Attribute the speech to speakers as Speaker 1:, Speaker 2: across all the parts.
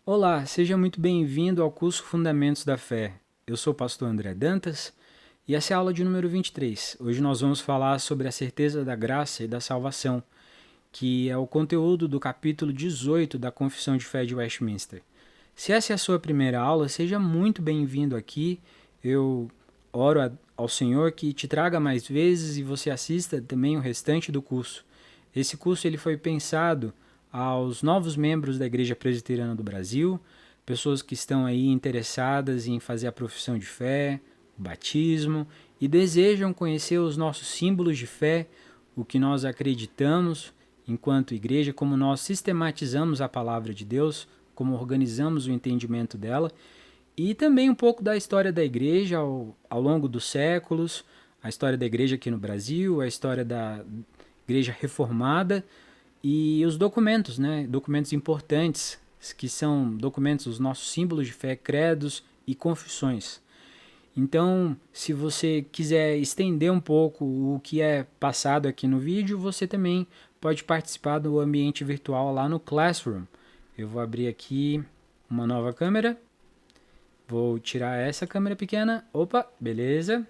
Speaker 1: Olá, seja muito bem-vindo ao curso Fundamentos da Fé. Eu sou o pastor André Dantas e essa é a aula de número 23. Hoje nós vamos falar sobre a certeza da graça e da salvação, que é o conteúdo do capítulo 18 da Confissão de Fé de Westminster. Se essa é a sua primeira aula, seja muito bem-vindo aqui. Eu oro ao Senhor que te traga mais vezes e você assista também o restante do curso. Esse curso ele foi pensado aos novos membros da Igreja Presbiteriana do Brasil, pessoas que estão aí interessadas em fazer a profissão de fé, o batismo e desejam conhecer os nossos símbolos de fé, o que nós acreditamos enquanto igreja, como nós sistematizamos a palavra de Deus, como organizamos o entendimento dela, e também um pouco da história da igreja ao longo dos séculos, a história da igreja aqui no Brasil, a história da igreja reformada e os documentos, né? Documentos importantes, que são documentos, os nossos símbolos de fé, credos e confissões. Então, se você quiser estender um pouco o que é passado aqui no vídeo, você também pode participar do ambiente virtual lá no Classroom. Eu vou abrir aqui uma nova câmera. Vou tirar essa câmera pequena. Opa, beleza.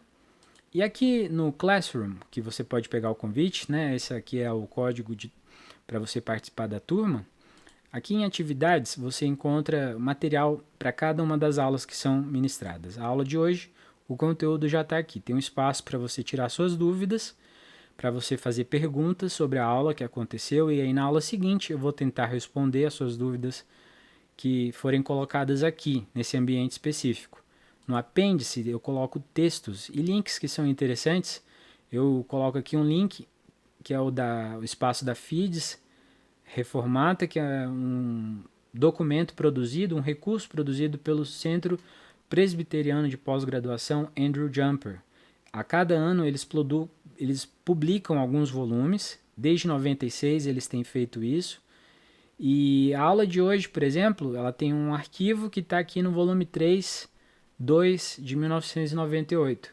Speaker 1: E aqui no Classroom, que você pode pegar o convite, né? Esse aqui é o código para você participar da turma. Aqui em atividades você encontra material para cada uma das aulas que são ministradas. A aula de hoje, o conteúdo já está aqui. Tem um espaço para você tirar suas dúvidas, para você fazer perguntas sobre a aula que aconteceu, e aí na aula seguinte eu vou tentar responder as suas dúvidas que forem colocadas aqui, nesse ambiente específico. No apêndice eu coloco textos e links que são interessantes. Eu coloco aqui um link que é o espaço da FIDES Reformata, que é um documento produzido, um recurso produzido pelo Centro Presbiteriano de Pós-Graduação Andrew Jumper. A cada ano eles publicam alguns volumes, desde 96 eles têm feito isso. E a aula de hoje, por exemplo, ela tem um arquivo que está aqui no volume 3, 2 de 1998,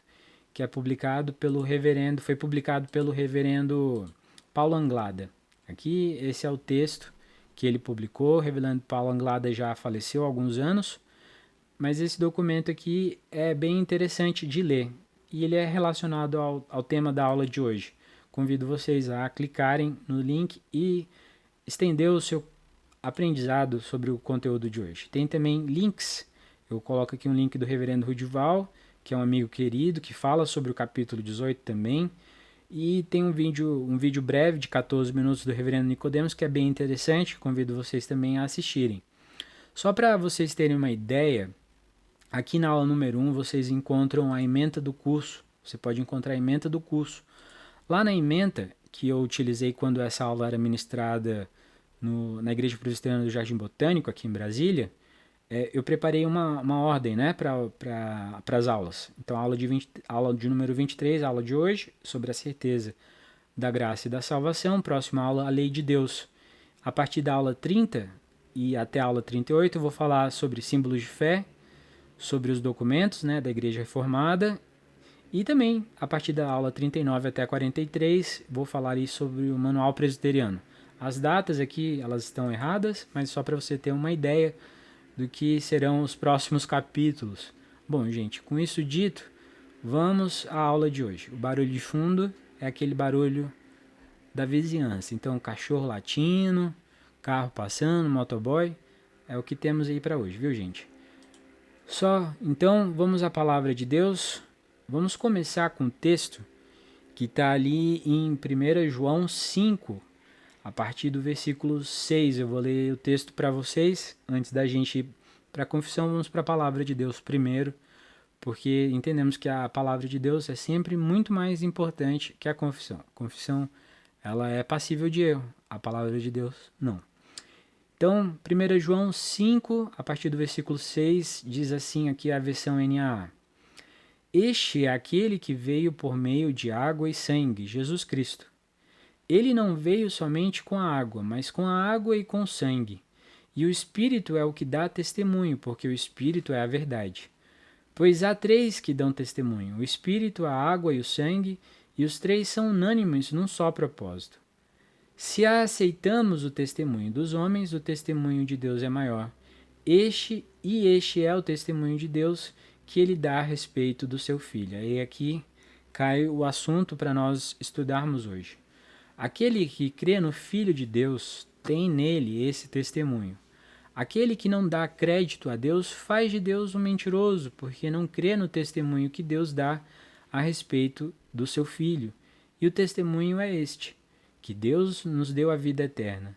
Speaker 1: que é publicado pelo reverendo, foi publicado pelo reverendo Paulo Anglada. Aqui, esse é o texto que ele publicou. O reverendo Paulo Anglada já faleceu há alguns anos, mas esse documento aqui é bem interessante de ler e ele é relacionado ao tema da aula de hoje. Convido vocês a clicarem no link e estender o seu aprendizado sobre o conteúdo de hoje. Tem também links. Eu coloco aqui um link do reverendo Rudival, que é um amigo querido, que fala sobre o capítulo 18 também. E tem um vídeo breve de 14 minutos do reverendo Nicodemos, que é bem interessante, convido vocês também a assistirem. Só para vocês terem uma ideia, aqui na aula número 1 vocês encontram a ementa do curso. Você pode encontrar a ementa do curso. Lá na ementa, que eu utilizei quando essa aula era ministrada na Igreja Presbiteriana do Jardim Botânico, aqui em Brasília, eu preparei uma ordem, né, para as aulas. Então, aula de número 23, a aula de hoje, sobre a certeza da graça e da salvação. Próxima aula, a lei de Deus. A partir da aula 30 e até a aula 38, eu vou falar sobre símbolos de fé, sobre os documentos, né, da Igreja Reformada. E também, a partir da aula 39 até a 43, vou falar aí sobre o Manual Presbiteriano. As datas aqui, elas estão erradas, mas só para você ter uma ideia do que serão os próximos capítulos. Bom, gente, com isso dito, vamos à aula de hoje. O barulho de fundo é aquele barulho da vizinhança. Então, cachorro latindo, carro passando, motoboy, é o que temos aí para hoje, viu, gente? Então, vamos à palavra de Deus. Vamos começar com o texto que está ali em 1 João 5, a partir do versículo 6. Eu vou ler o texto para vocês. Antes da gente ir para a confissão, vamos para a palavra de Deus primeiro, porque entendemos que a palavra de Deus é sempre muito mais importante que a confissão. A confissão, ela é passível de erro, a palavra de Deus não. Então, 1 João 5, a partir do versículo 6, diz assim aqui a versão NAA. Este é aquele que veio por meio de água e sangue, Jesus Cristo. Ele não veio somente com a água, mas com a água e com o sangue. E o Espírito é o que dá testemunho, porque o Espírito é a verdade. Pois há três que dão testemunho: o Espírito, a água e o sangue, e os três são unânimes num só propósito. Se aceitamos o testemunho dos homens, o testemunho de Deus é maior. Este é o testemunho de Deus que ele dá a respeito do seu Filho. E aqui cai o assunto para nós estudarmos hoje. Aquele que crê no Filho de Deus tem nele esse testemunho. Aquele que não dá crédito a Deus faz de Deus um mentiroso, porque não crê no testemunho que Deus dá a respeito do seu Filho. E o testemunho é este, que Deus nos deu a vida eterna.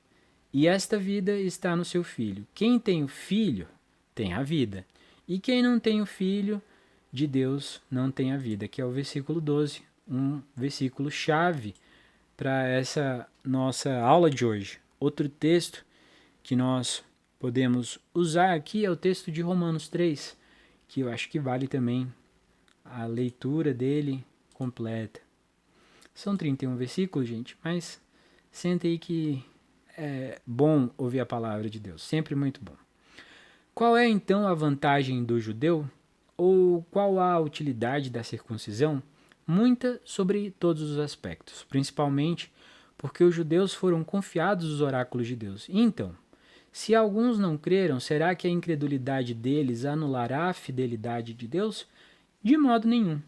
Speaker 1: E esta vida está no seu Filho. Quem tem o Filho tem a vida. E quem não tem o Filho de Deus não tem a vida, que é o versículo 12, um versículo chave para essa nossa aula de hoje. Outro texto que nós podemos usar aqui é o texto de Romanos 3, que eu acho que vale também a leitura dele completa. São 31 versículos, gente, mas senta aí que é bom ouvir a palavra de Deus, sempre muito bom. Qual é então a vantagem do judeu? Ou qual a utilidade da circuncisão? Muita sobre todos os aspectos, principalmente porque os judeus foram confiados os oráculos de Deus. Então, se alguns não creram, será que a incredulidade deles anulará a fidelidade de Deus? De modo nenhum.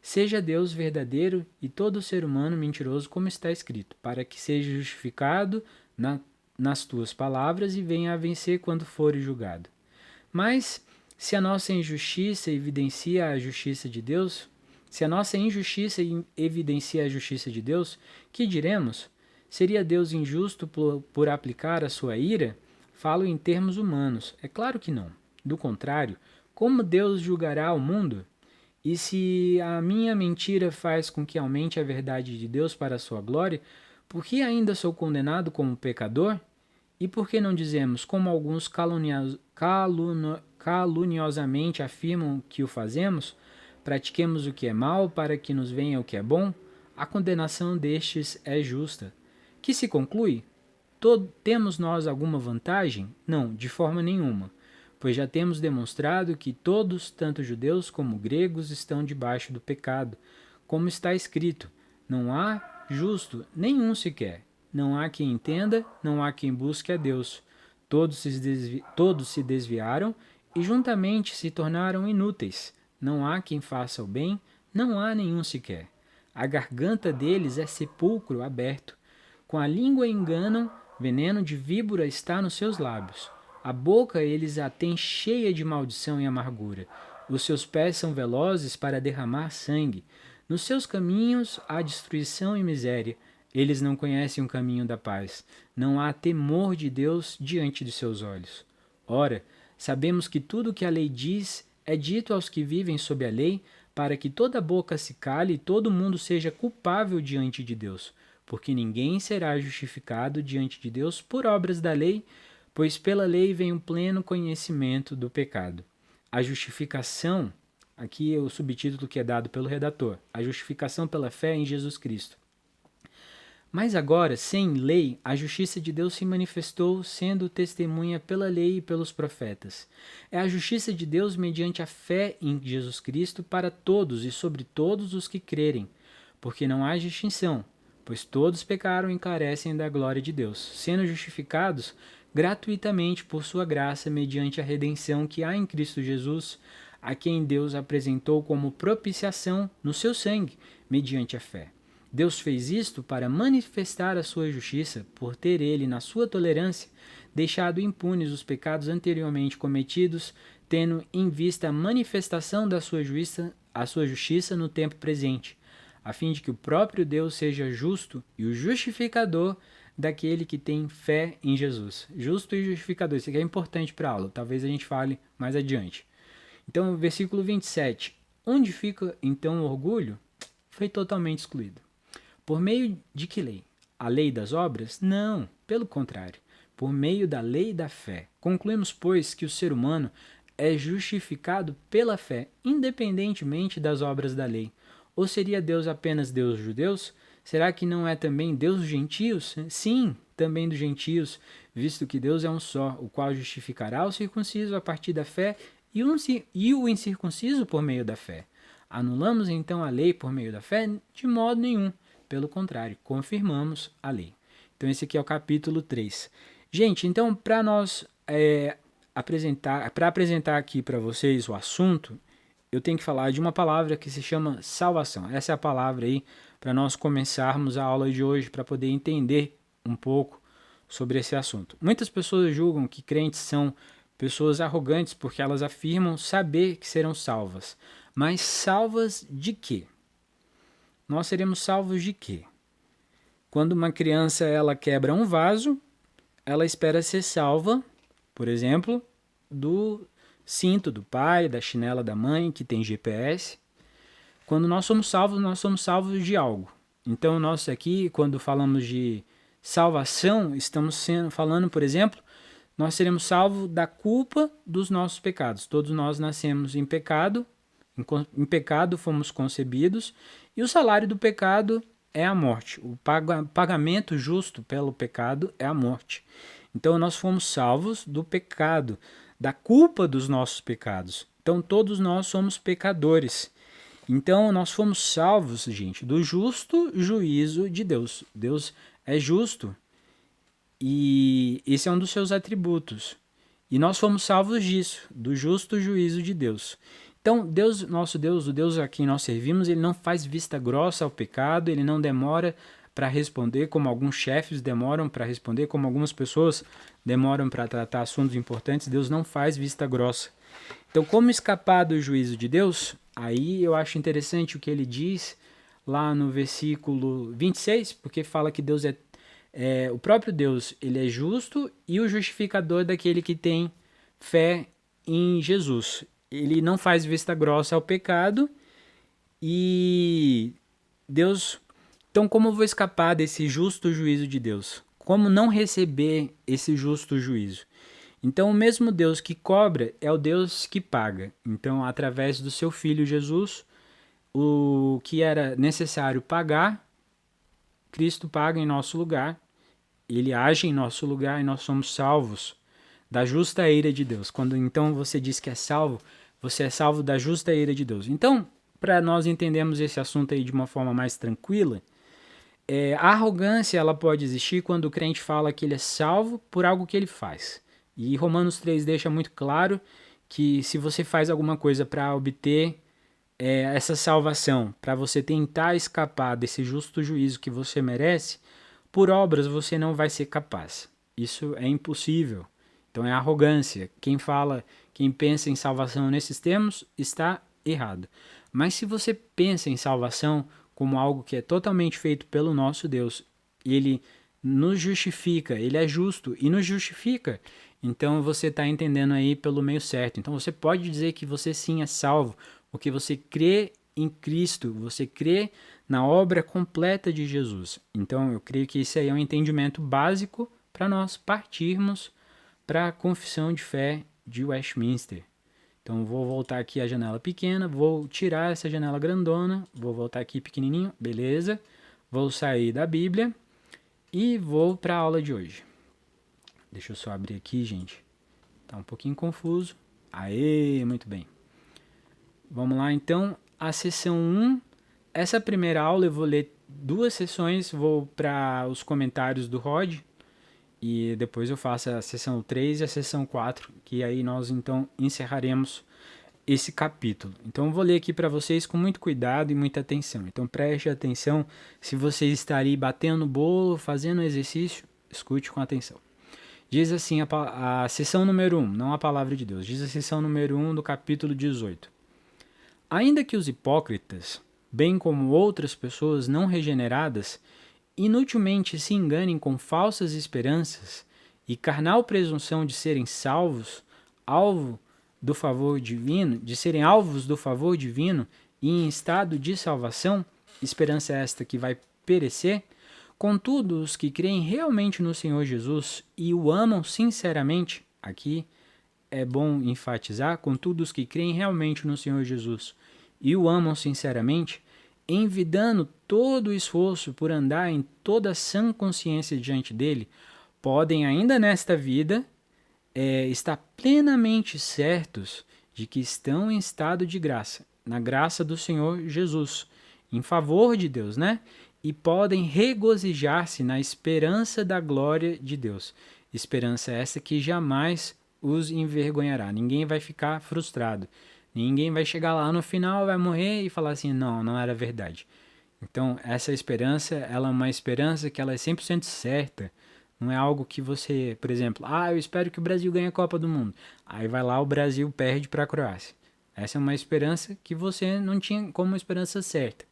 Speaker 1: Seja Deus verdadeiro e todo ser humano mentiroso, como está escrito, para que seja justificado nas tuas palavras e venha a vencer quando fores julgado. Mas, se a nossa injustiça evidencia a justiça de Deus, se a nossa injustiça evidencia a justiça de Deus, que diremos? Seria Deus injusto por aplicar a sua ira? Falo em termos humanos. É claro que não. Do contrário, como Deus julgará o mundo? E se a minha mentira faz com que aumente a verdade de Deus para a sua glória, por que ainda sou condenado como pecador? E por que não dizemos, como alguns caluniosamente afirmam que o fazemos, pratiquemos o que é mal para que nos venha o que é bom? A condenação destes é justa. Que se conclui? Temos nós alguma vantagem? Não, de forma nenhuma, pois já temos demonstrado que todos, tanto judeus como gregos, estão debaixo do pecado. Como está escrito, não há justo nenhum sequer. Não há quem entenda, não há quem busque a Deus. Todos se desviaram e juntamente se tornaram inúteis. Não há quem faça o bem, não há nenhum sequer. A garganta deles é sepulcro aberto. Com a língua enganam, veneno de víbora está nos seus lábios. A boca eles a têm cheia de maldição e amargura. Os seus pés são velozes para derramar sangue. Nos seus caminhos há destruição e miséria. Eles não conhecem o caminho da paz. Não há temor de Deus diante de seus olhos. Ora, sabemos que tudo o que a lei diz é dito aos que vivem sob a lei, para que toda boca se cale e todo mundo seja culpável diante de Deus. Porque ninguém será justificado diante de Deus por obras da lei, pois pela lei vem o pleno conhecimento do pecado. A justificação, aqui é o subtítulo que é dado pelo redator, a justificação pela fé em Jesus Cristo. Mas agora, sem lei, a justiça de Deus se manifestou, sendo testemunha pela lei e pelos profetas. É a justiça de Deus mediante a fé em Jesus Cristo para todos e sobre todos os que crerem, porque não há distinção, pois todos pecaram e carecem da glória de Deus, sendo justificados gratuitamente por sua graça mediante a redenção que há em Cristo Jesus, a quem Deus apresentou como propiciação no seu sangue, mediante a fé. Deus fez isto para manifestar a sua justiça, por ter ele, na sua tolerância, deixado impunes os pecados anteriormente cometidos, tendo em vista a manifestação da sua justiça no tempo presente, a fim de que o próprio Deus seja justo e o justificador daquele que tem fé em Jesus. Justo e justificador, isso aqui é importante para a aula, talvez a gente fale mais adiante. Então, versículo 27. Onde fica então o orgulho? Foi totalmente excluído. Por meio de que lei? A lei das obras? Não, pelo contrário. Por meio da lei da fé. Concluímos, pois, que o ser humano é justificado pela fé, independentemente das obras da lei. Ou seria Deus apenas Deus dos judeus? Será que não é também Deus dos gentios? Sim, também dos gentios, visto que Deus é um só, o qual justificará o circunciso a partir da fé e o incircunciso por meio da fé. Anulamos então a lei por meio da fé? De modo nenhum. Pelo contrário, confirmamos a lei. Então esse aqui é o capítulo 3. Gente, então para nós apresentar aqui para vocês o assunto, eu tenho que falar de uma palavra que se chama salvação. Essa é a palavra aí para nós começarmos a aula de hoje, para poder entender um pouco sobre esse assunto. Muitas pessoas julgam que crentes são pessoas arrogantes porque elas afirmam saber que serão salvas. Mas salvas de quê? Nós seremos salvos de quê? Quando uma criança ela quebra um vaso, ela espera ser salva, por exemplo, do cinto do pai, da chinela da mãe, que tem GPS. Quando nós somos salvos de algo. Então, nós aqui, quando falamos de salvação, estamos falando, por exemplo, nós seremos salvos da culpa dos nossos pecados. Todos nós nascemos em pecado fomos concebidos, e o salário do pecado é a morte. O pagamento justo pelo pecado é a morte. Então, nós fomos salvos do pecado, da culpa dos nossos pecados. Então, todos nós somos pecadores. Então, nós fomos salvos, gente, do justo juízo de Deus. Deus é justo e esse é um dos seus atributos. E nós fomos salvos disso, do justo juízo de Deus. Então, Deus, nosso Deus, o Deus a quem nós servimos, ele não faz vista grossa ao pecado, ele não demora para responder, como alguns chefes demoram para responder, como algumas pessoas demoram para tratar assuntos importantes. Deus não faz vista grossa. Então, como escapar do juízo de Deus? Aí eu acho interessante o que ele diz lá no versículo 26, porque fala que Deus o próprio Deus, ele é justo e o justificador daquele que tem fé em Jesus. Ele não faz vista grossa ao pecado e Deus... Então, como eu vou escapar desse justo juízo de Deus? Como não receber esse justo juízo? Então, o mesmo Deus que cobra é o Deus que paga. Então, através do seu Filho Jesus, o que era necessário pagar, Cristo paga em nosso lugar, ele age em nosso lugar e nós somos salvos da justa ira de Deus. Quando então você diz que é salvo, você é salvo da justa ira de Deus. Então, para nós entendermos esse assunto aí de uma forma mais tranquila, a arrogância ela pode existir quando o crente fala que ele é salvo por algo que ele faz. E Romanos 3 deixa muito claro que se você faz alguma coisa para obter essa salvação, para você tentar escapar desse justo juízo que você merece, por obras você não vai ser capaz. Isso é impossível. Então é arrogância. Quem pensa em salvação nesses termos está errado. Mas se você pensa em salvação como algo que é totalmente feito pelo nosso Deus, ele nos justifica, ele é justo e nos justifica, então você está entendendo aí pelo meio certo. Então você pode dizer que você sim é salvo, porque você crê em Cristo, você crê na obra completa de Jesus. Então eu creio que esse aí é um entendimento básico para nós partirmos para a confissão de fé de Westminster. Então vou voltar aqui a janela pequena, vou tirar essa janela grandona, vou voltar aqui pequenininho, beleza? Vou sair da Bíblia e vou para a aula de hoje. Deixa eu só abrir aqui, gente. Tá um pouquinho confuso. Aê, muito bem. Vamos lá então, a sessão 1. Essa primeira aula eu vou ler 2 sessões, vou para os comentários do Rod e depois eu faço a sessão 3 e a sessão 4, que aí nós então encerraremos esse capítulo. Então eu vou ler aqui para vocês com muito cuidado e muita atenção. Então preste atenção, se você está ali batendo no bolo, fazendo exercício, escute com atenção. Diz assim a sessão número 1, não a palavra de Deus, diz a sessão número 1 do capítulo 18. Ainda que os hipócritas, bem como outras pessoas não regeneradas, inutilmente se enganem com falsas esperanças e carnal presunção de serem salvos, de serem alvos do favor divino e em estado de salvação, esperança esta que vai perecer, contudo, os que creem realmente no Senhor Jesus e o amam sinceramente, aqui é bom enfatizar, contudo, os que creem realmente no Senhor Jesus e o amam sinceramente, envidando todo o esforço por andar em toda sã consciência diante dele, podem ainda nesta vida estar plenamente certos de que estão em estado de graça, na graça do Senhor Jesus, em favor de Deus, né? E podem regozijar-se na esperança da glória de Deus. Esperança essa que jamais os envergonhará. Ninguém vai ficar frustrado. Ninguém vai chegar lá no final, vai morrer e falar assim, não era verdade. Então, essa esperança, ela é uma esperança que ela é 100% certa. Não é algo que você, por exemplo, eu espero que o Brasil ganhe a Copa do Mundo. Aí vai lá, o Brasil perde para a Croácia. Essa é uma esperança que você não tinha como esperança certa.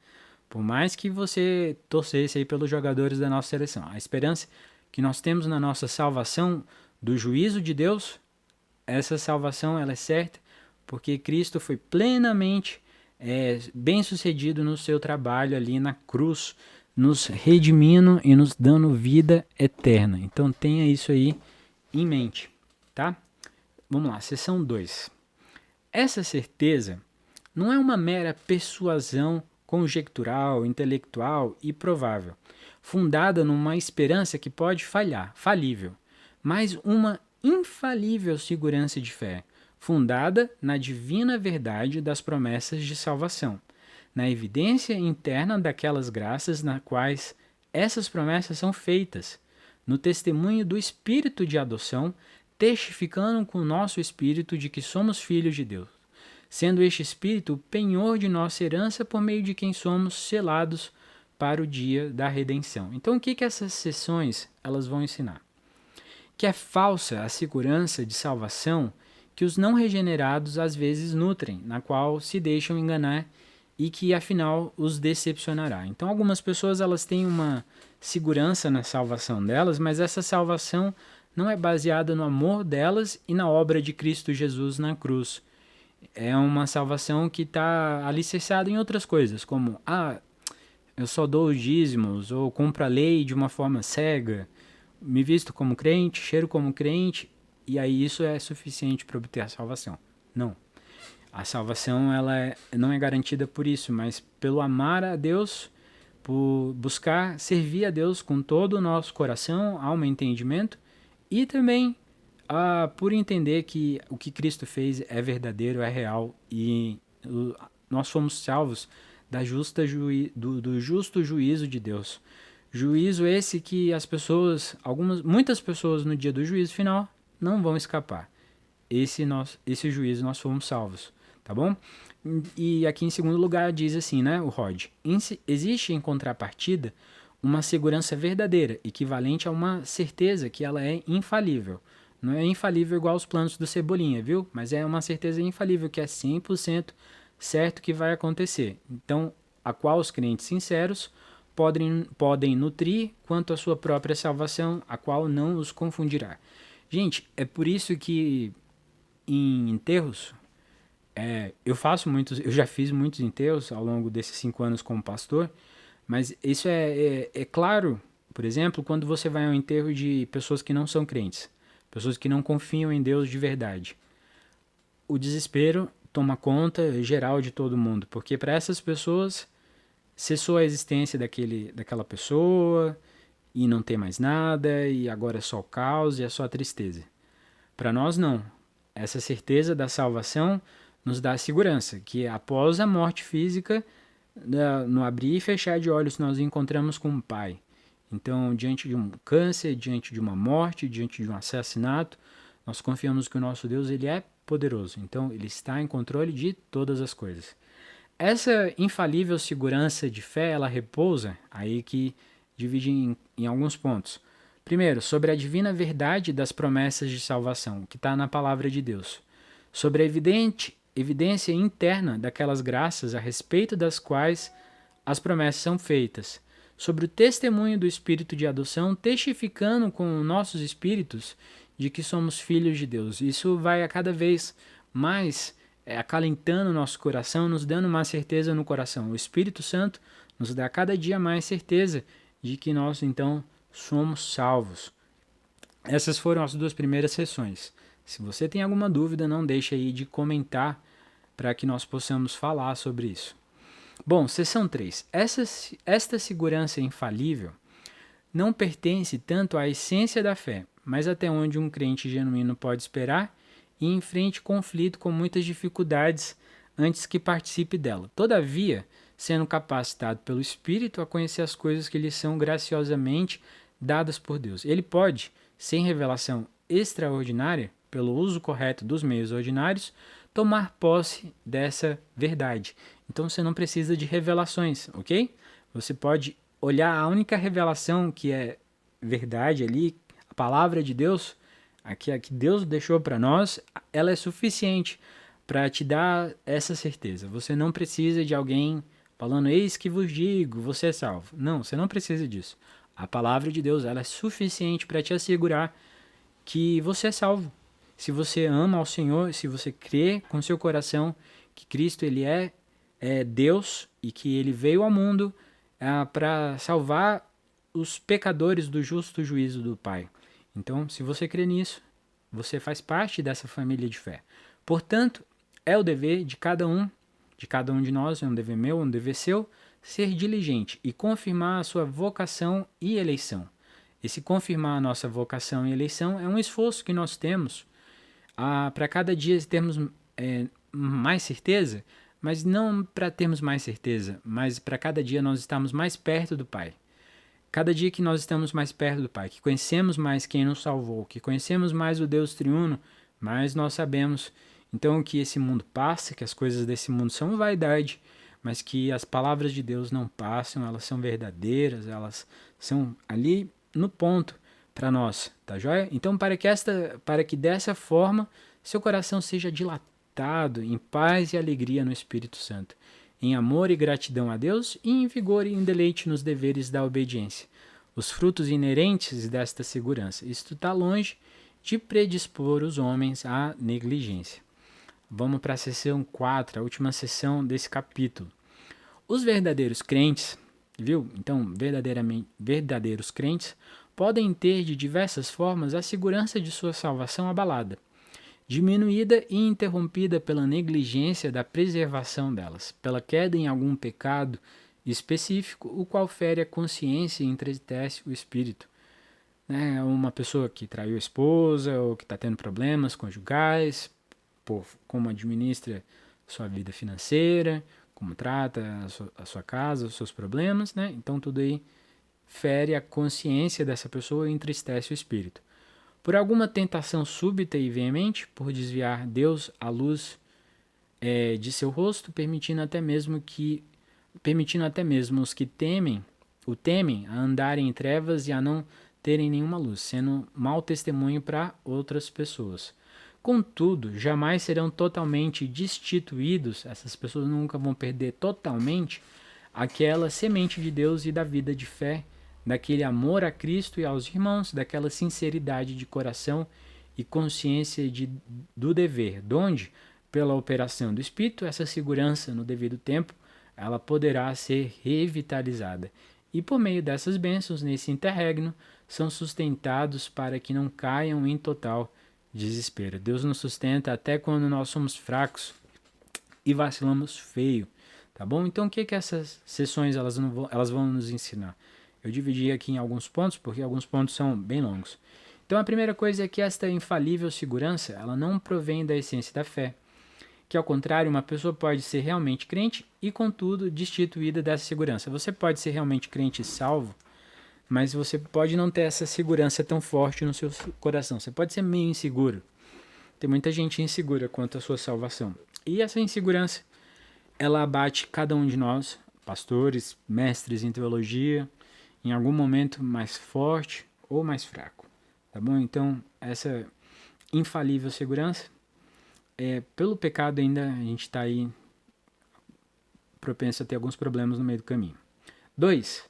Speaker 1: Por mais que você torcesse aí pelos jogadores da nossa seleção. A esperança que nós temos na nossa salvação do juízo de Deus, essa salvação ela é certa porque Cristo foi plenamente bem sucedido no seu trabalho ali na cruz, nos redimindo e nos dando vida eterna. Então tenha isso aí em mente, tá? Vamos lá, seção 2. Essa certeza não é uma mera persuasão conjectural, intelectual e provável, fundada numa esperança que pode falhar, falível, mas uma infalível segurança de fé, fundada na divina verdade das promessas de salvação, na evidência interna daquelas graças nas quais essas promessas são feitas, no testemunho do Espírito de adoção, testificando com o nosso espírito de que somos filhos de Deus, sendo este Espírito o penhor de nossa herança por meio de quem somos selados para o dia da redenção. Então, o que essas sessões elas vão ensinar? Que é falsa a segurança de salvação que os não regenerados às vezes nutrem, na qual se deixam enganar e que afinal os decepcionará. Então algumas pessoas elas têm uma segurança na salvação delas, mas essa salvação não é baseada no amor delas e na obra de Cristo Jesus na cruz. É uma salvação que está alicerçada em outras coisas, como eu só dou os dízimos, ou compro a lei de uma forma cega, me visto como crente, cheiro como crente, e aí isso é suficiente para obter a salvação. Não. A salvação ela não é garantida por isso, mas pelo amar a Deus, por buscar servir a Deus com todo o nosso coração, alma e entendimento, e também por entender que o que Cristo fez é verdadeiro, é real, e nós fomos salvos do justo juízo de Deus. Juízo esse que muitas pessoas no dia do juízo final não vão escapar. Esse juízo nós fomos salvos, tá bom? E aqui em segundo lugar diz assim, né, o Rod, existe em contrapartida uma segurança verdadeira, equivalente a uma certeza que ela é infalível. Não é infalível igual aos planos do Cebolinha, viu? Mas é uma certeza infalível, que é 100% certo que vai acontecer. Então, a qual os crentes sinceros podem nutrir quanto à sua própria salvação, a qual não os confundirá. Gente, é por isso que em enterros, eu já fiz muitos enterros ao longo desses 5 anos como pastor, mas isso é claro, por exemplo, quando você vai ao enterro de pessoas que não são crentes, pessoas que não confiam em Deus de verdade. O desespero toma conta geral de todo mundo, porque para essas pessoas cessou a existência daquela pessoa e não tem mais nada, e agora é só o caos e é só a tristeza. Para nós não. Essa certeza da salvação nos dá a segurança que após a morte física, no abrir e fechar de olhos, nós encontramos com o Pai. Então, diante de um câncer, diante de uma morte, diante de um assassinato, nós confiamos que o nosso Deus ele é poderoso. Então, ele está em controle de todas as coisas. Essa infalível segurança de fé, ela repousa, aí que divide em alguns pontos. Primeiro, sobre a divina verdade das promessas de salvação, que está na palavra de Deus. Sobre a evidência interna daquelas graças a respeito das quais as promessas são feitas. Sobre o testemunho do Espírito de adoção, testificando com nossos espíritos de que somos filhos de Deus. Isso vai a cada vez mais acalentando o nosso coração, nos dando uma certeza no coração. O Espírito Santo nos dá cada dia mais certeza de que nós, então, somos salvos. Essas foram as 2 primeiras sessões. Se você tem alguma dúvida, não deixe aí de comentar para que nós possamos falar sobre isso. Bom, sessão 3. Esta segurança infalível não pertence tanto à essência da fé, mas até onde um crente genuíno pode esperar e enfrente conflito com muitas dificuldades antes que participe dela. Todavia, sendo capacitado pelo Espírito a conhecer as coisas que lhe são graciosamente dadas por Deus. Ele pode, sem revelação extraordinária, pelo uso correto dos meios ordinários, tomar posse dessa verdade. Então você não precisa de revelações, ok? Você pode olhar a única revelação que é verdade ali, a palavra de Deus, a que Deus deixou para nós, ela é suficiente para te dar essa certeza. Você não precisa de alguém falando, eis que vos digo, você é salvo. Não, você não precisa disso. A palavra de Deus, ela é suficiente para te assegurar que você é salvo. Se você ama ao Senhor, se você crê com seu coração que Cristo ele é Deus e que ele veio ao mundo para salvar os pecadores do justo juízo do Pai. Então, se você crê nisso, você faz parte dessa família de fé. Portanto, é o dever de cada um de nós, é um dever meu, é um dever seu, ser diligente e confirmar a sua vocação e eleição. Esse confirmar a nossa vocação e eleição é um esforço que nós temos para cada dia termos mais certeza, mas não para termos mais certeza, mas para cada dia nós estarmos mais perto do Pai. Cada dia que nós estamos mais perto do Pai, que conhecemos mais quem nos salvou, que conhecemos mais o Deus triuno, mais nós sabemos então que esse mundo passa, que as coisas desse mundo são vaidade, mas que as palavras de Deus não passam, elas são verdadeiras, elas são ali no ponto para nós, tá joia? Então para que dessa forma seu coração seja dilatado em paz e alegria no Espírito Santo, em amor e gratidão a Deus e em vigor e em deleite nos deveres da obediência. Os frutos inerentes desta segurança. Isto está longe de predispor os homens à negligência. Vamos para a sessão 4, a última sessão desse capítulo. Os verdadeiros crentes, viu? Então, verdadeiros crentes podem ter de diversas formas a segurança de sua salvação abalada, diminuída e interrompida pela negligência da preservação delas, pela queda em algum pecado específico, o qual fere a consciência e entristece o espírito. Uma pessoa que traiu a esposa ou que está tendo problemas conjugais, como administra sua vida financeira, como trata a sua casa, os seus problemas, né? Então tudo aí fere a consciência dessa pessoa e entristece o espírito. Por alguma tentação súbita e veemente, por desviar Deus a luz de seu rosto, permitindo até mesmo os que o temem a andarem em trevas e a não terem nenhuma luz, sendo mau testemunho para outras pessoas. Contudo, jamais serão totalmente destituídos, essas pessoas nunca vão perder totalmente aquela semente de Deus e da vida de fé, daquele amor a Cristo e aos irmãos, daquela sinceridade de coração e consciência do dever, donde, pela operação do Espírito, essa segurança no devido tempo, ela poderá ser revitalizada. E por meio dessas bênçãos, nesse interregno, são sustentados para que não caiam em total desespero. Deus nos sustenta até quando nós somos fracos e vacilamos feio, tá bom? Então o que essas sessões elas vão nos ensinar? Eu dividi aqui em alguns pontos, porque alguns pontos são bem longos. Então a primeira coisa é que esta infalível segurança, ela não provém da essência da fé, que ao contrário, uma pessoa pode ser realmente crente e contudo destituída dessa segurança. Você pode ser realmente crente e salvo, mas você pode não ter essa segurança tão forte no seu coração. Você pode ser meio inseguro. Tem muita gente insegura quanto à sua salvação. E essa insegurança, ela abate cada um de nós, pastores, mestres em teologia, em algum momento mais forte ou mais fraco. Tá bom? Então, essa infalível segurança, pelo pecado ainda a gente está aí propenso a ter alguns problemas no meio do caminho. 2.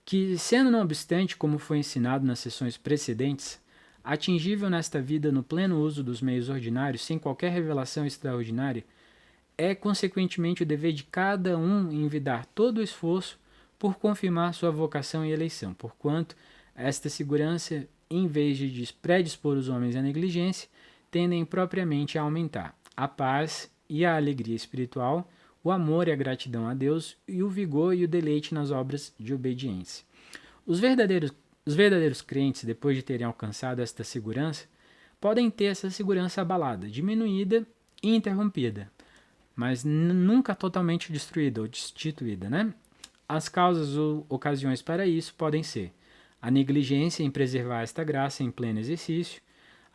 Speaker 1: Que, sendo não obstante, como foi ensinado nas sessões precedentes, atingível nesta vida no pleno uso dos meios ordinários, sem qualquer revelação extraordinária, é consequentemente o dever de cada um envidar todo o esforço por confirmar sua vocação e eleição, porquanto esta segurança, em vez de predispor os homens à negligência, tendem propriamente a aumentar a paz e a alegria espiritual, o amor e a gratidão a Deus e o vigor e o deleite nas obras de obediência. Os verdadeiros crentes, depois de terem alcançado esta segurança, podem ter essa segurança abalada, diminuída e interrompida, mas nunca totalmente destruída ou destituída, né? As causas ou ocasiões para isso podem ser a negligência em preservar esta graça em pleno exercício,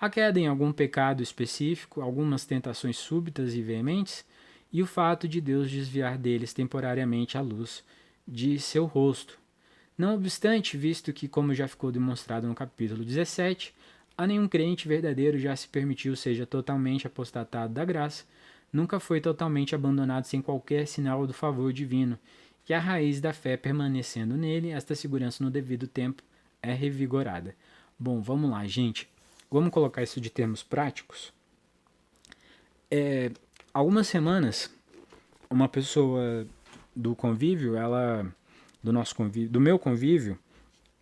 Speaker 1: a queda em algum pecado específico, algumas tentações súbitas e veementes, e o fato de Deus desviar deles temporariamente a luz de seu rosto. Não obstante, visto que, como já ficou demonstrado no capítulo 17, a nenhum crente verdadeiro já se permitiu seja totalmente apostatado da graça, nunca foi totalmente abandonado sem qualquer sinal do favor divino, e a raiz da fé permanecendo nele, esta segurança no devido tempo é revigorada. Bom, vamos lá, gente. Vamos colocar isso de termos práticos. Algumas semanas, uma pessoa do convívio, do meu convívio,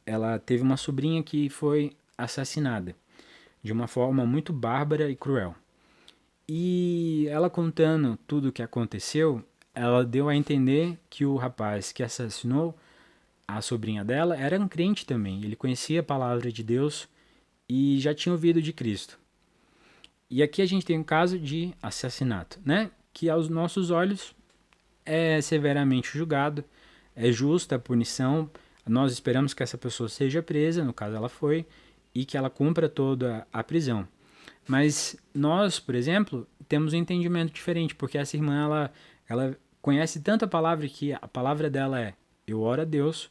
Speaker 1: ela teve uma sobrinha que foi assassinada de uma forma muito bárbara e cruel. E ela contando tudo o que aconteceu, ela deu a entender que o rapaz que assassinou a sobrinha dela era um crente também. Ele conhecia a palavra de Deus e já tinha ouvido de Cristo. E aqui a gente tem um caso de assassinato, né? Que aos nossos olhos é severamente julgado, é justa a punição. Nós esperamos que essa pessoa seja presa, no caso ela foi, e que ela cumpra toda a prisão. Mas nós, por exemplo, temos um entendimento diferente, porque essa irmã, ela conhece tanto a palavra que a palavra dela é: eu oro a Deus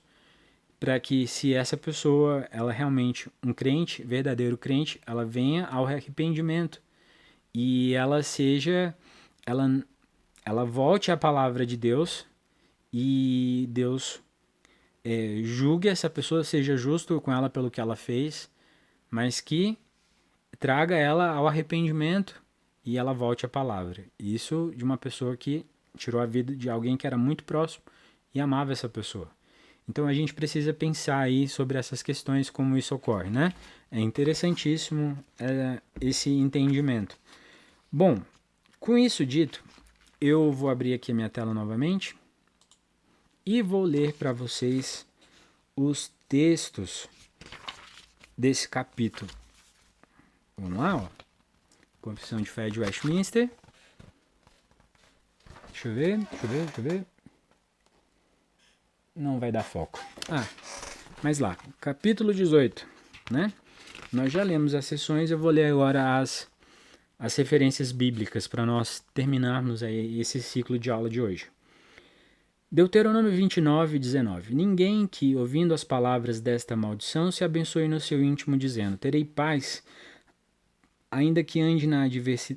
Speaker 1: para que, se essa pessoa ela é realmente um crente, verdadeiro crente, ela venha ao arrependimento e ela volte à palavra de Deus e Deus julgue essa pessoa, seja justo com ela pelo que ela fez, mas que traga ela ao arrependimento e ela volte à palavra. Isso de uma pessoa que tirou a vida de alguém que era muito próximo e amava essa pessoa. Então a gente precisa pensar aí sobre essas questões, como isso ocorre, né? É interessantíssimo esse entendimento. Bom, com isso dito, eu vou abrir aqui a minha tela novamente e vou ler para vocês os textos desse capítulo. Vamos lá, ó. Confissão de Fé de Westminster. Deixa eu ver. Não vai dar foco. Mas lá, capítulo 18, né? Nós já lemos as sessões, eu vou ler agora as referências bíblicas para nós terminarmos aí esse ciclo de aula de hoje. Deuteronômio 29, 19. Ninguém que, ouvindo as palavras desta maldição, se abençoe no seu íntimo, dizendo: terei paz, ainda que ande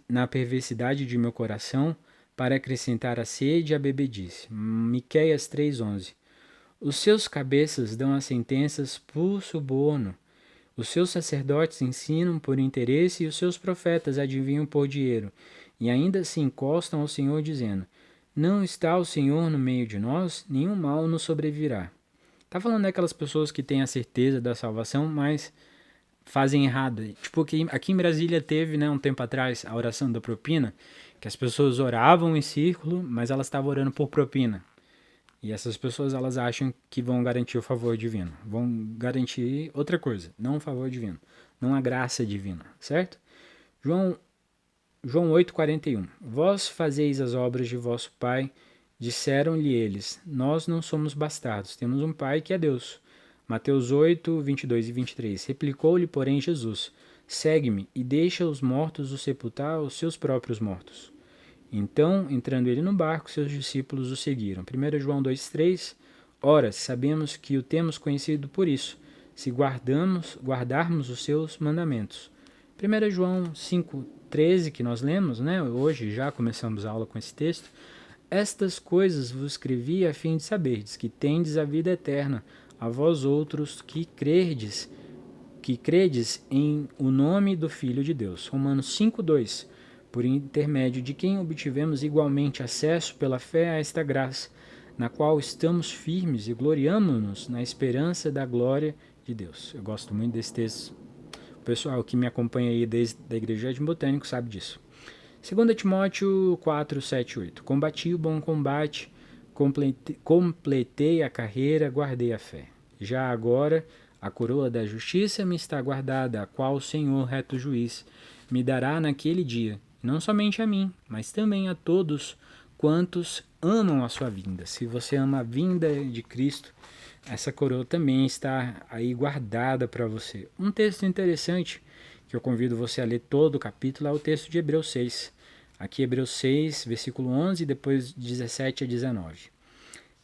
Speaker 1: na perversidade de meu coração, para acrescentar a sede e a bebedice. Miqueias 3:11. Os seus cabeças dão as sentenças por suborno. Os seus sacerdotes ensinam por interesse e os seus profetas adivinham por dinheiro. E ainda se encostam ao Senhor, dizendo: não está o Senhor no meio de nós, nenhum mal nos sobrevirá. Tá falando daquelas pessoas que têm a certeza da salvação, mas fazem errado. Tipo, aqui em Brasília teve, né, um tempo atrás, a oração da propina, que as pessoas oravam em círculo, mas elas estavam orando por propina. E essas pessoas, elas acham que vão garantir o favor divino. Vão garantir outra coisa, não o favor divino, não a graça divina, certo? João 8,41. Vós fazeis as obras de vosso pai, disseram-lhe eles. Nós não somos bastardos, temos um pai que é Deus. Mateus 8, 22 e 23. Replicou-lhe, porém, Jesus: segue-me e deixa os mortos o sepultar os seus próprios mortos. Então, entrando ele no barco, seus discípulos o seguiram. 1 João 2,3. Ora, sabemos que o temos conhecido por isso, se guardarmos os seus mandamentos. 1 João 5,13, que nós lemos, né? Hoje já começamos a aula com esse texto. Estas coisas vos escrevi a fim de saberdes que tendes a vida eterna, a vós outros que credes em o nome do Filho de Deus. Romanos 5,2. Por intermédio de quem obtivemos igualmente acesso pela fé a esta graça, na qual estamos firmes e gloriamo-nos na esperança da glória de Deus. Eu gosto muito desse texto. O pessoal que me acompanha aí desde a Igreja de Botânico sabe disso. 2 Timóteo 4, 7, 8. Combati o bom combate, completei a carreira, guardei a fé. Já agora, a coroa da justiça me está guardada, a qual o Senhor, reto juiz, me dará naquele dia, não somente a mim, mas também a todos quantos amam a sua vinda. Se você ama a vinda de Cristo, essa coroa também está aí guardada para você. Um texto interessante que eu convido você a ler todo o capítulo, é o texto de Hebreus 6. Aqui Hebreus 6, versículo 11, e depois 17 a 19.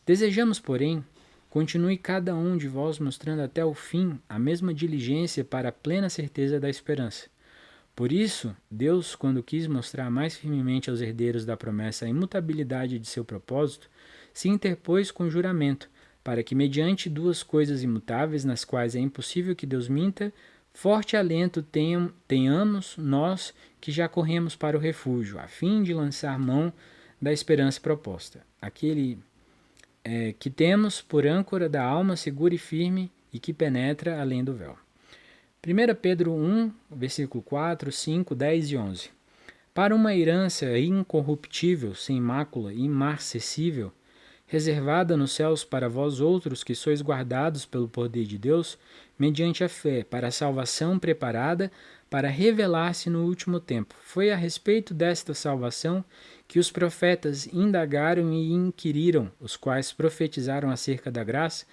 Speaker 1: Desejamos, porém, continue cada um de vós mostrando até o fim a mesma diligência para a plena certeza da esperança. Por isso, Deus, quando quis mostrar mais firmemente aos herdeiros da promessa a imutabilidade de seu propósito, se interpôs com juramento, para que, mediante duas coisas imutáveis, nas quais é impossível que Deus minta, forte alento tenhamos nós que já corremos para o refúgio, a fim de lançar mão da esperança proposta. Aquele que temos por âncora da alma segura e firme e que penetra além do véu. 1 Pedro 1, versículo 4, 5, 10 e 11. Para uma herança incorruptível, sem mácula, imarcessível, reservada nos céus para vós outros que sois guardados pelo poder de Deus, mediante a fé, para a salvação preparada para revelar-se no último tempo. Foi a respeito desta salvação que os profetas indagaram e inquiriram, os quais profetizaram acerca da graça,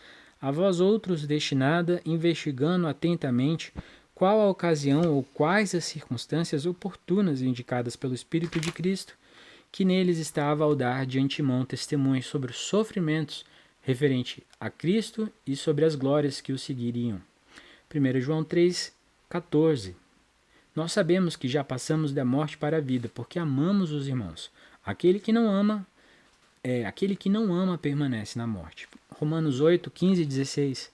Speaker 1: a vós outros destinada, investigando atentamente qual a ocasião ou quais as circunstâncias oportunas indicadas pelo Espírito de Cristo, que neles estava ao dar de antemão testemunho sobre os sofrimentos referente a Cristo e sobre as glórias que o seguiriam. 1 João 3, 14. Nós sabemos que já passamos da morte para a vida, porque amamos os irmãos. Aquele que não ama permanece na morte. Romanos 8, 15 e 16.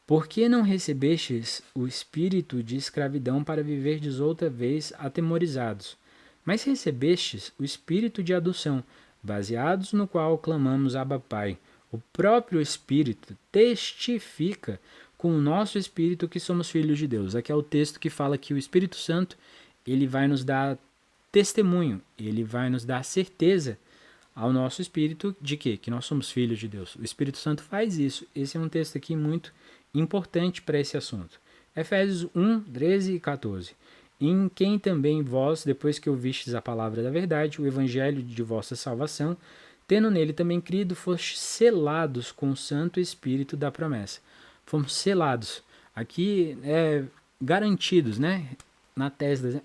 Speaker 1: Por que não recebestes o espírito de escravidão para viverdes outra vez atemorizados? Mas recebestes o espírito de adoção, baseados no qual clamamos Abba Pai. O próprio Espírito testifica com o nosso espírito que somos filhos de Deus. Aqui é o texto que fala que o Espírito Santo ele vai nos dar testemunho, ele vai nos dar certeza ao nosso espírito de quê? Que nós somos filhos de Deus. O Espírito Santo faz isso. Esse é um texto aqui muito importante para esse assunto. Efésios 1, 13 e 14. Em quem também vós, depois que ouvistes a palavra da verdade, o evangelho de vossa salvação, tendo nele também crido, fostes selados com o Santo Espírito da promessa. Fomos selados. Aqui garantidos, né? Na tese,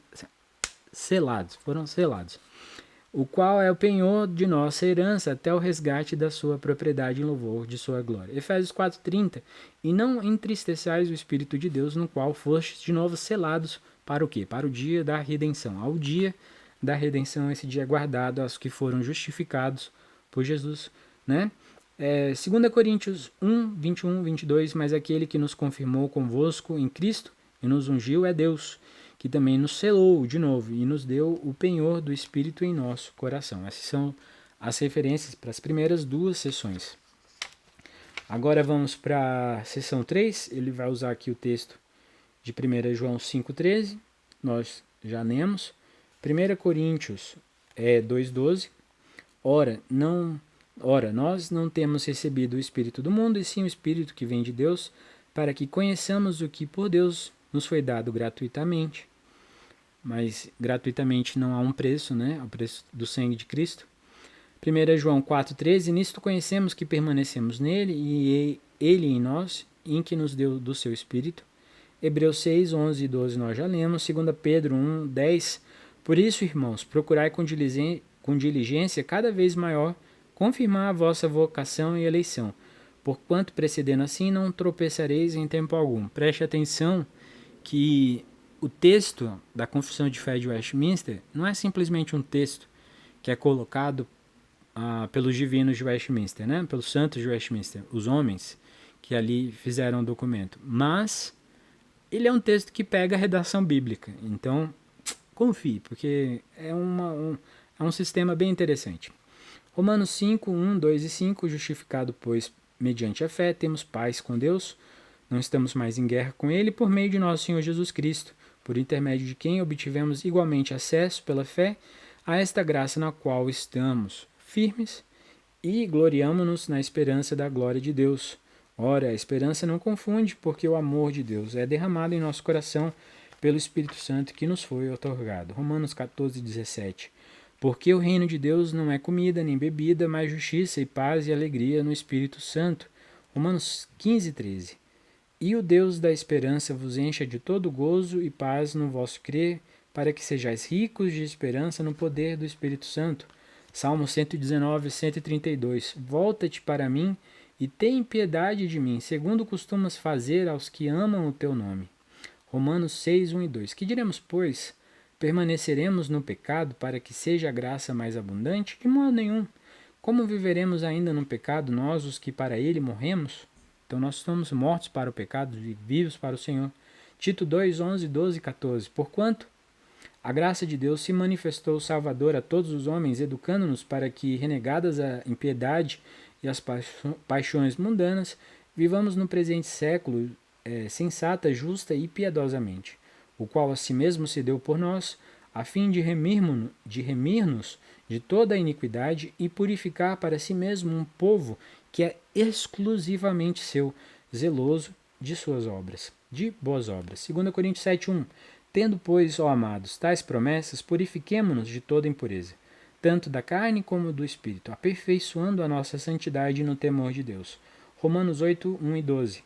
Speaker 1: selados, foram selados. O qual é o penhor de nossa herança até o resgate da sua propriedade em louvor de sua glória. Efésios 4,30. E não entristeçais o Espírito de Deus, no qual fostes de novo selados para o quê? Para o dia da redenção. Ao dia da redenção, esse dia é guardado aos que foram justificados por Jesus, né? 2 Coríntios 1, 21, 22. Mas aquele que nos confirmou convosco em Cristo e nos ungiu é Deus, que também nos selou de novo e nos deu o penhor do Espírito em nosso coração. Essas são as referências para as primeiras duas sessões. Agora vamos para a sessão 3. Ele vai usar aqui o texto de 1 João 5,13. Nós já lemos. 1 Coríntios 2,12. Ora, nós não temos recebido o Espírito do mundo, e sim o Espírito que vem de Deus, para que conheçamos o que por Deus nos foi dado gratuitamente. Mas gratuitamente não há um preço, né? O preço do sangue de Cristo. 1 João 4,13. Nisto conhecemos que permanecemos nele e ele em nós, em que nos deu do seu Espírito. Hebreus 6, 11 e 12 nós já lemos. 2 Pedro 1, 10. Por isso, irmãos, procurai com diligência cada vez maior confirmar a vossa vocação e eleição, porquanto precedendo assim não tropeçareis em tempo algum. Preste atenção que o texto da Confissão de Fé de Westminster não é simplesmente um texto que é colocado pelos divinos de Westminster, né? Pelos santos de Westminster, os homens que ali fizeram o documento, mas ele é um texto que pega a redação bíblica, então confie, porque é um sistema bem interessante. Romanos 5, 1, 2 e 5, justificado, pois, mediante a fé, temos paz com Deus, não estamos mais em guerra com Ele, por meio de nosso Senhor Jesus Cristo, por intermédio de quem obtivemos igualmente acesso, pela fé, a esta graça na qual estamos firmes e gloriamo-nos na esperança da glória de Deus. Ora, a esperança não confunde, porque o amor de Deus é derramado em nosso coração pelo Espírito Santo que nos foi otorgado. Romanos 14, 17. Porque o reino de Deus não é comida nem bebida, mas justiça e paz e alegria no Espírito Santo. Romanos 15, 13. E o Deus da esperança vos encha de todo gozo e paz no vosso crer, para que sejais ricos de esperança no poder do Espírito Santo. Salmo 119, 132. Volta-te para mim e tem piedade de mim, segundo costumas fazer aos que amam o teu nome. Romanos 6, 1 e 2. Que diremos, pois? Permaneceremos no pecado para que seja a graça mais abundante? De modo nenhum. Como viveremos ainda no pecado, nós, os que para ele morremos? Então nós estamos mortos para o pecado e vivos para o Senhor. Tito 2, 11, 12 e 14. Porquanto a graça de Deus se manifestou salvadora a todos os homens, educando-nos para que, renegadas a impiedade e as paixões mundanas, vivamos no presente século sensata, justa e piedosamente, o qual a si mesmo se deu por nós, a fim de remir-nos de toda a iniquidade e purificar para si mesmo um povo que é exclusivamente seu, zeloso de suas obras, de boas obras. 2 Coríntios 7:1. Tendo, pois, ó amados, tais promessas, purifiquemo-nos de toda impureza, tanto da carne como do espírito, aperfeiçoando a nossa santidade no temor de Deus. Romanos 8, 1 e 12.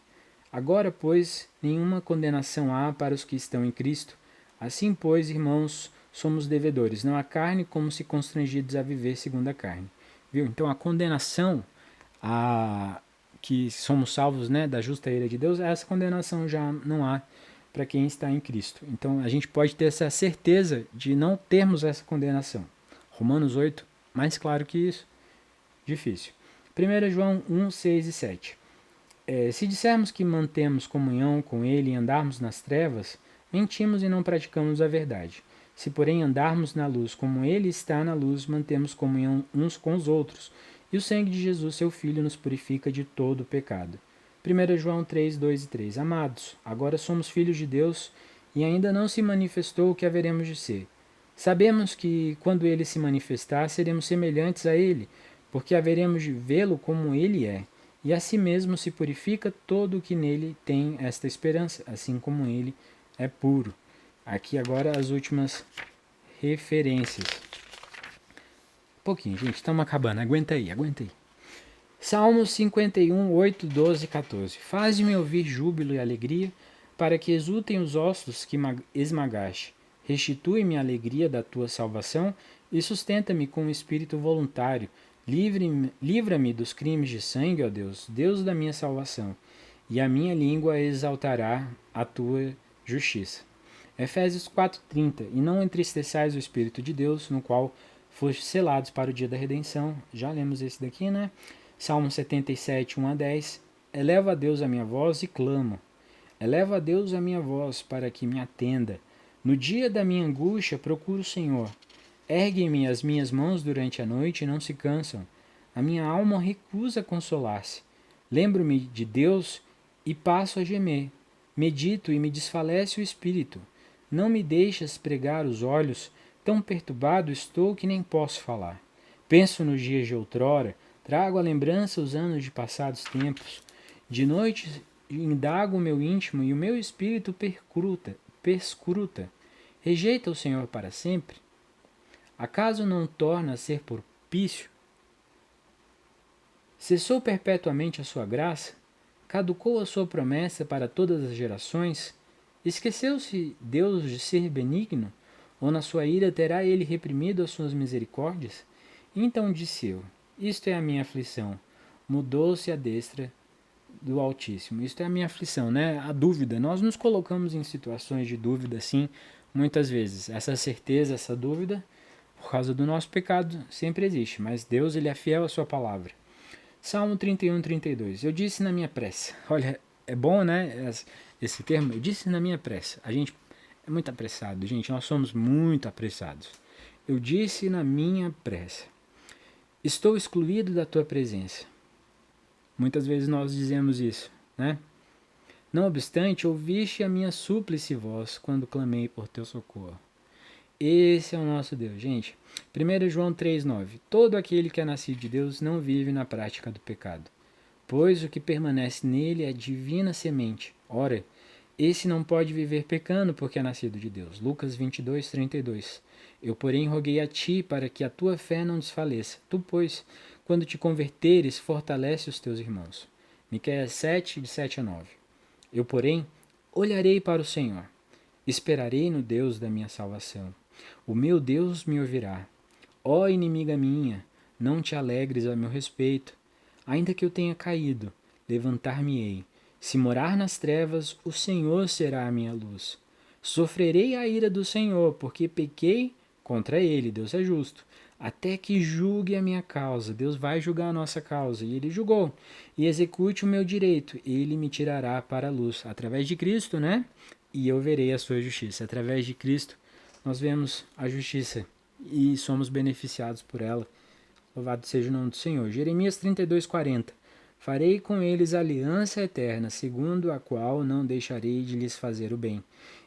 Speaker 1: Agora, pois, nenhuma condenação há para os que estão em Cristo. Assim, pois, irmãos, somos devedores, não à carne, como se constrangidos a viver segundo a carne. Viu? Então, a condenação que somos salvos, né, da justa ira de Deus, essa condenação já não há para quem está em Cristo. Então, a gente pode ter essa certeza de não termos essa condenação. Romanos 8, mais claro que isso, difícil. 1 João 1, 6 e 7. Se dissermos que mantemos comunhão com Ele e andarmos nas trevas, mentimos e não praticamos a verdade. Se, porém, andarmos na luz como Ele está na luz, mantemos comunhão uns com os outros, e o sangue de Jesus, seu Filho, nos purifica de todo o pecado. 1 João 3, 2 e 3. Amados, agora somos filhos de Deus e ainda não se manifestou o que haveremos de ser. Sabemos que, quando Ele se manifestar, seremos semelhantes a Ele, porque haveremos de vê-lo como Ele é. E a si mesmo se purifica todo o que nele tem esta esperança, assim como ele é puro. Aqui agora as últimas referências. Pouquinho, gente, estamos acabando. Aguenta aí. Salmos 51, 8, 12 e 14. Faze-me ouvir júbilo e alegria, para que exultem os ossos que esmagaste. Restitui-me a alegria da tua salvação e sustenta-me com um espírito voluntário. Livra-me dos crimes de sangue, ó Deus, Deus da minha salvação, e a minha língua exaltará a tua justiça. Efésios 4:30. E não entristeçais o Espírito de Deus, no qual fostes selados para o dia da redenção. Já lemos esse daqui, né? Salmo 77, 1 a 10. Eleva a Deus a minha voz e clamo. Eleva a Deus a minha voz para que me atenda. No dia da minha angústia procuro o Senhor. Erguem-me as minhas mãos durante a noite e não se cansam. A minha alma recusa consolar-se. Lembro-me de Deus e passo a gemer. Medito e me desfalece o espírito. Não me deixas pregar os olhos, tão perturbado estou que nem posso falar. Penso nos dias de outrora, trago à lembrança os anos de passados tempos. De noite indago o meu íntimo e o meu espírito perscruta. Rejeita o Senhor para sempre? Acaso não torna a ser propício? Cessou perpetuamente a sua graça? Caducou a sua promessa para todas as gerações? Esqueceu-se Deus de ser benigno? Ou na sua ira terá ele reprimido as suas misericórdias? Então disse eu, isto é a minha aflição. Mudou-se a destra do Altíssimo. Isto é a minha aflição, né? A dúvida. Nós nos colocamos em situações de dúvida, sim, muitas vezes. Essa certeza, essa dúvida, por causa do nosso pecado, sempre existe, mas Deus, ele é fiel à sua palavra. Salmo 31, 32. Eu disse na minha pressa. Olha, é bom, né, esse termo? Eu disse na minha pressa. A gente é muito apressado, gente, nós somos muito apressados. Eu disse na minha pressa. Estou excluído da tua presença. Muitas vezes nós dizemos isso, né? Não obstante, ouviste a minha súplice voz quando clamei por teu socorro. Esse é o nosso Deus, gente. 1 João 3,9. Todo aquele que é nascido de Deus não vive na prática do pecado, pois o que permanece nele é divina semente. Ora, esse não pode viver pecando porque é nascido de Deus. Lucas 22:32. Eu, porém, roguei a ti para que a tua fé não desfaleça. Tu, pois, quando te converteres, fortalece os teus irmãos. Miqueias 7, de 7 a 9. Eu, porém, olharei para o Senhor, esperarei no Deus da minha salvação. O meu Deus me ouvirá. Ó inimiga minha, não te alegres a meu respeito. Ainda que eu tenha caído, levantar-me-ei. Se morar nas trevas, o Senhor será a minha luz. Sofrerei a ira do Senhor, porque pequei contra ele, Deus é justo, até que julgue a minha causa. Deus vai julgar a nossa causa, e ele julgou. E execute o meu direito, ele me tirará para a luz. Através de Cristo, né? E eu verei a sua justiça. Através de Cristo, nós vemos a justiça e somos beneficiados por ela. Louvado seja o nome do Senhor. Jeremias 32:40. Farei com eles aliança eterna, segundo a qual não deixarei de lhes fazer o bem.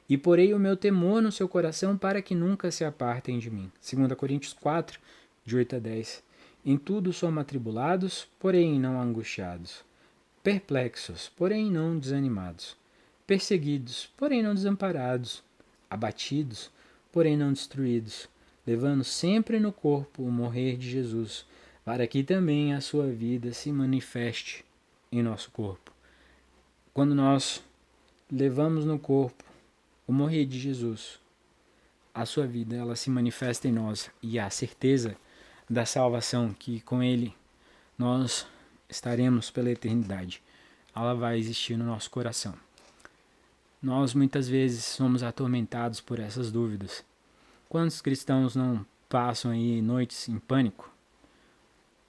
Speaker 1: E porei o meu temor no seu coração para que nunca se apartem de mim. 2 Coríntios 4, de 8 a 10. Em tudo somos atribulados, porém não angustiados. Perplexos, porém não desanimados. Perseguidos, porém não desamparados. Abatidos, porém não destruídos. Levando sempre no corpo o morrer de Jesus, para que também a sua vida se manifeste em nosso corpo. Quando nós levamos no corpo o morrer de Jesus, a sua vida ela se manifesta em nós e a certeza da salvação que com ele nós estaremos pela eternidade, ela vai existir no nosso coração. Nós muitas vezes somos atormentados por essas dúvidas. Quantos cristãos não passam aí noites em pânico,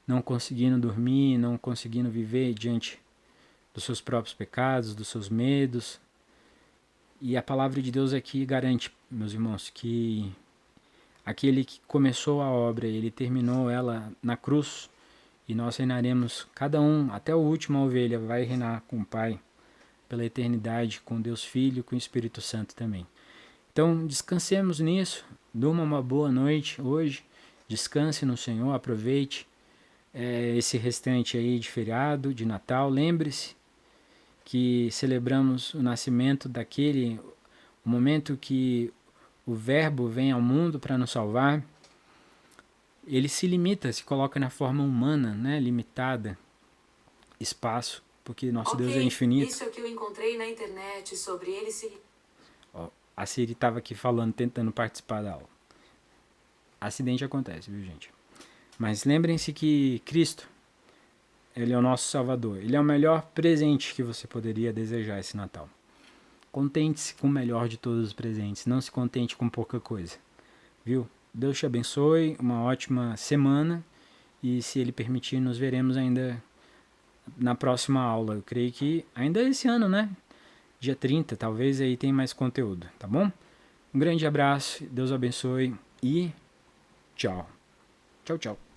Speaker 1: não conseguindo dormir, não conseguindo viver diante dos seus próprios pecados, dos seus medos? E a palavra de Deus aqui garante, meus irmãos, que aquele que começou a obra, ele terminou ela na cruz, e nós reinaremos, cada um, até o último ovelha, vai reinar com o Pai pela eternidade, com Deus Filho, com o Espírito Santo também. Então, descansemos nisso, durma uma boa noite hoje, descanse no Senhor, aproveite esse restante aí de feriado, de Natal. Lembre-se que celebramos o nascimento daquele, o momento que o Verbo vem ao mundo para nos salvar. Ele se limita, se coloca na forma humana, né, limitada, espaço, porque nosso Deus é infinito.
Speaker 2: Isso é o que eu encontrei na internet sobre ele se...
Speaker 1: A Siri estava aqui falando, tentando participar da aula. Acidente acontece, viu, gente? Mas lembrem-se que Cristo, ele é o nosso Salvador. Ele é o melhor presente que você poderia desejar esse Natal. Contente-se com o melhor de todos os presentes. Não se contente com pouca coisa. Viu? Deus te abençoe. Uma ótima semana. E se Ele permitir, nos veremos ainda na próxima aula. Eu creio que ainda esse ano, né? Dia 30, talvez aí tem mais conteúdo, tá bom? Um grande abraço, Deus abençoe e tchau. Tchau, tchau.